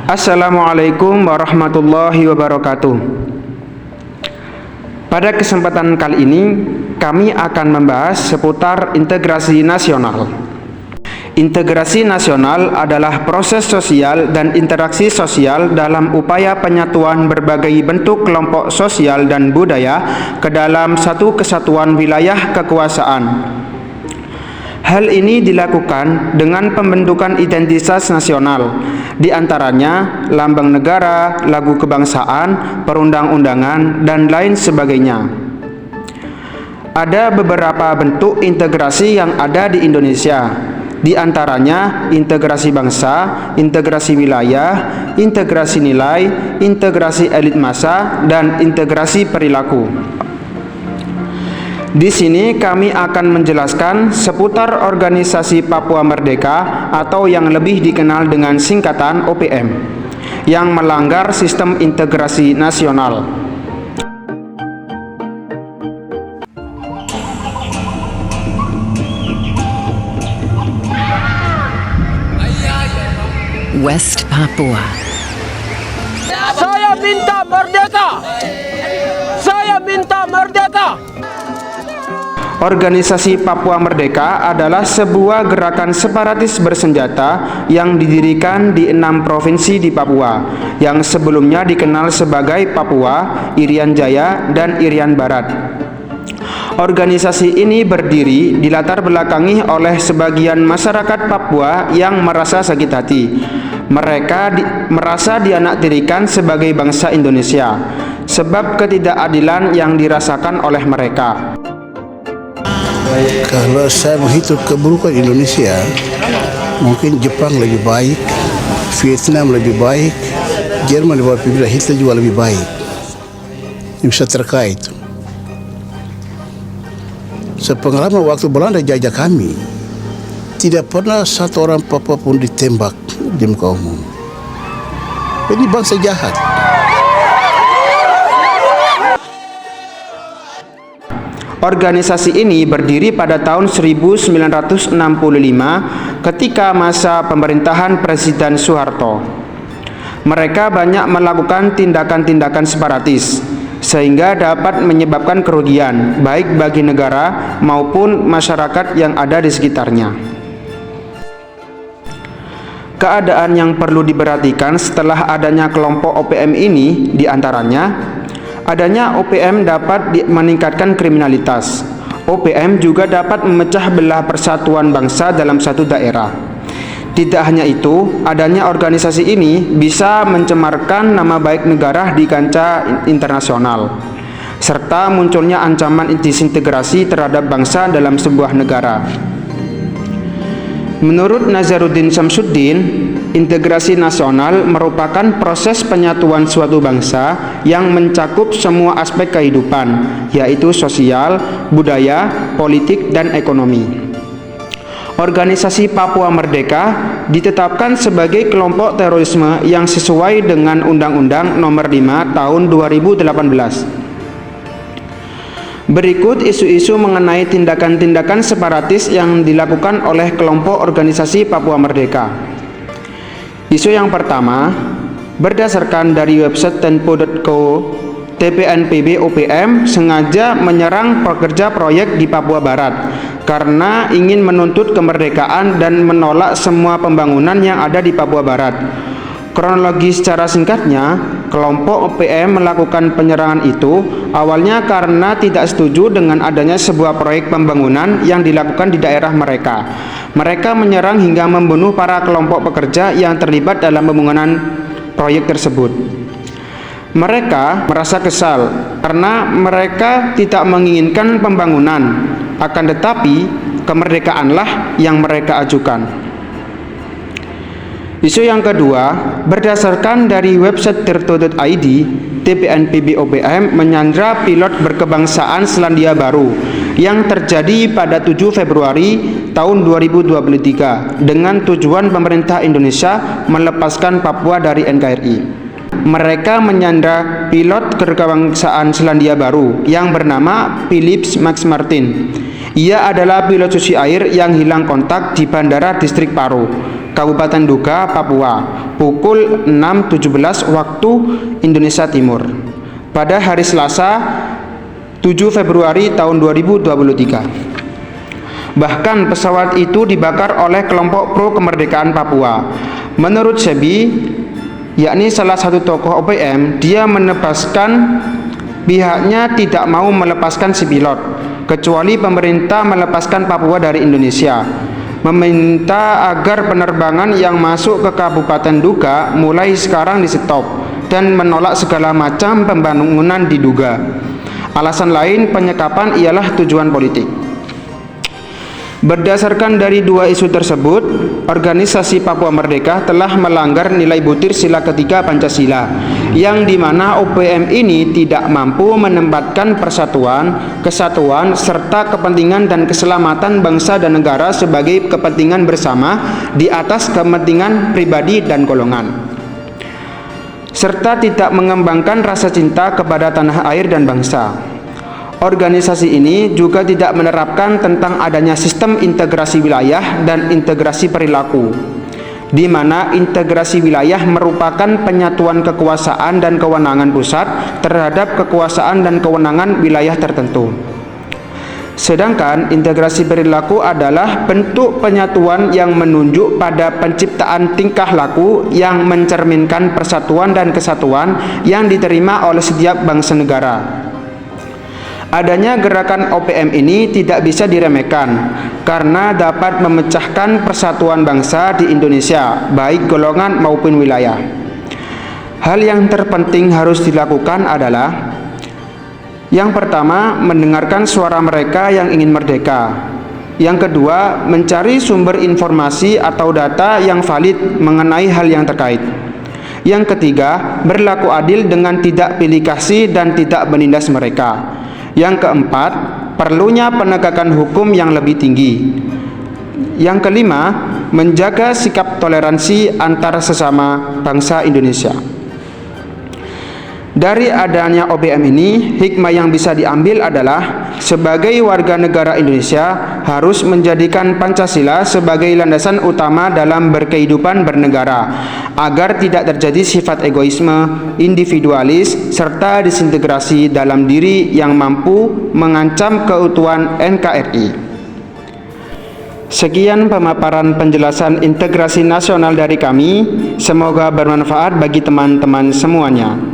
Assalamualaikum warahmatullahi wabarakatuh. Pada kesempatan kali ini kami akan membahas seputar integrasi nasional. Integrasi nasional adalah proses sosial dan interaksi sosial dalam upaya penyatuan berbagai bentuk kelompok sosial dan budaya ke dalam satu kesatuan wilayah kekuasaan. Hal ini dilakukan dengan pembentukan identitas nasional, di antaranya lambang negara, lagu kebangsaan, perundang-undangan, dan lain sebagainya. Ada beberapa bentuk integrasi yang ada di Indonesia, di antaranya integrasi bangsa, integrasi wilayah, integrasi nilai, integrasi elit massa, dan integrasi perilaku. Di sini kami akan menjelaskan seputar Organisasi Papua Merdeka atau yang lebih dikenal dengan singkatan OPM yang melanggar sistem integrasi nasional. West Papua. Saya minta merdeka! Saya minta merdeka! Organisasi Papua Merdeka adalah sebuah gerakan separatis bersenjata yang didirikan di 6 provinsi di Papua, yang sebelumnya dikenal sebagai Papua, Irian Jaya, dan Irian Barat. Organisasi ini berdiri dilatar belakangi oleh sebagian masyarakat Papua yang merasa sakit hati. Mereka merasa dianaktirikan sebagai bangsa Indonesia, sebab ketidakadilan yang dirasakan oleh mereka. Kalau saya menghitung keburukan Indonesia, mungkin Jepang lebih baik, Vietnam lebih baik, Jerman di bawah pimpinan Hitler juga lebih baik. Ini bisa terkait. Sepengalaman waktu Belanda jajah kami, tidak pernah satu orang Papua pun ditembak di muka umum. Ini bangsa jahat. Organisasi ini berdiri pada tahun 1965 ketika masa pemerintahan Presiden Soeharto. Mereka banyak melakukan tindakan-tindakan separatis sehingga dapat menyebabkan kerugian baik bagi negara maupun masyarakat yang ada di sekitarnya. Keadaan yang perlu diperhatikan setelah adanya kelompok OPM ini diantaranya adanya OPM dapat meningkatkan kriminalitas. OPM juga dapat memecah belah persatuan bangsa dalam satu daerah. Tidak hanya itu, adanya organisasi ini bisa mencemarkan nama baik negara di kancah internasional, serta munculnya ancaman disintegrasi terhadap bangsa dalam sebuah negara. Menurut Nazaruddin Syamsuddin, integrasi nasional merupakan proses penyatuan suatu bangsa yang mencakup semua aspek kehidupan, yaitu sosial, budaya, politik, dan ekonomi. Organisasi Papua Merdeka ditetapkan sebagai kelompok terorisme yang sesuai dengan Undang-Undang Nomor 5 Tahun 2018. Berikut isu-isu mengenai tindakan-tindakan separatis yang dilakukan oleh kelompok organisasi Papua Merdeka. Isu yang pertama, berdasarkan dari website tempo.co, TPNPB OPM sengaja menyerang pekerja proyek di Papua Barat karena ingin menuntut kemerdekaan dan menolak semua pembangunan yang ada di Papua Barat. Kronologi secara singkatnya, kelompok OPM melakukan penyerangan itu awalnya karena tidak setuju dengan adanya sebuah proyek pembangunan yang dilakukan di daerah mereka. Mereka menyerang hingga membunuh para kelompok pekerja yang terlibat dalam pembangunan proyek tersebut. Mereka merasa kesal karena mereka tidak menginginkan pembangunan, akan tetapi kemerdekaanlah yang mereka ajukan. Isu yang kedua, berdasarkan dari website tirto.id, TPNPB OPM menyandra pilot berkebangsaan Selandia Baru yang terjadi pada 7 Februari tahun 2023 dengan tujuan pemerintah Indonesia melepaskan Papua dari NKRI. Mereka menyandra pilot berkebangsaan Selandia Baru yang bernama Philips Max Martin. Ia adalah pilot susi air yang hilang kontak di Bandara Distrik Paro. Kabupaten Duga, Papua, pukul 6.17 waktu Indonesia Timur, pada hari Selasa 7 Februari tahun 2023. Bahkan pesawat itu dibakar oleh kelompok pro kemerdekaan Papua. Menurut Sebi, yakni salah satu tokoh OPM, dia menegaskan pihaknya tidak mau melepaskan si pilot, kecuali pemerintah melepaskan Papua dari Indonesia. Meminta agar penerbangan yang masuk ke Kabupaten Duga mulai sekarang di stop dan menolak segala macam pembangunan di Duga. Alasan lain penyekapan ialah tujuan politik. Berdasarkan dari dua isu tersebut, organisasi Papua Merdeka telah melanggar nilai butir sila ketiga Pancasila, yang dimana OPM ini tidak mampu menempatkan persatuan, kesatuan, serta kepentingan dan keselamatan bangsa dan negara sebagai kepentingan bersama di atas kepentingan pribadi dan golongan, serta tidak mengembangkan rasa cinta kepada tanah air dan bangsa. Organisasi ini juga tidak menerapkan tentang adanya sistem integrasi wilayah dan integrasi perilaku, di mana integrasi wilayah merupakan penyatuan kekuasaan dan kewenangan pusat terhadap kekuasaan dan kewenangan wilayah tertentu. Sedangkan integrasi perilaku adalah bentuk penyatuan yang menunjuk pada penciptaan tingkah laku yang mencerminkan persatuan dan kesatuan yang diterima oleh setiap bangsa negara. Adanya gerakan OPM ini tidak bisa diremehkan karena dapat memecahkan persatuan bangsa di Indonesia, baik golongan maupun wilayah. Hal yang terpenting harus dilakukan adalah yang pertama, mendengarkan suara mereka yang ingin merdeka. Yang kedua, mencari sumber informasi atau data yang valid mengenai hal yang terkait. Yang ketiga, berlaku adil dengan tidak pilih kasih dan tidak menindas mereka. Yang keempat, perlunya penegakan hukum yang lebih tinggi. Yang kelima, menjaga sikap toleransi antar sesama bangsa Indonesia. Dari adanya OPM ini, hikmah yang bisa diambil adalah sebagai warga negara Indonesia harus menjadikan Pancasila sebagai landasan utama dalam berkehidupan bernegara, agar tidak terjadi sifat egoisme, individualis, serta disintegrasi dalam diri yang mampu mengancam keutuhan NKRI. Sekian pemaparan penjelasan integrasi nasional dari kami, semoga bermanfaat bagi teman-teman semuanya.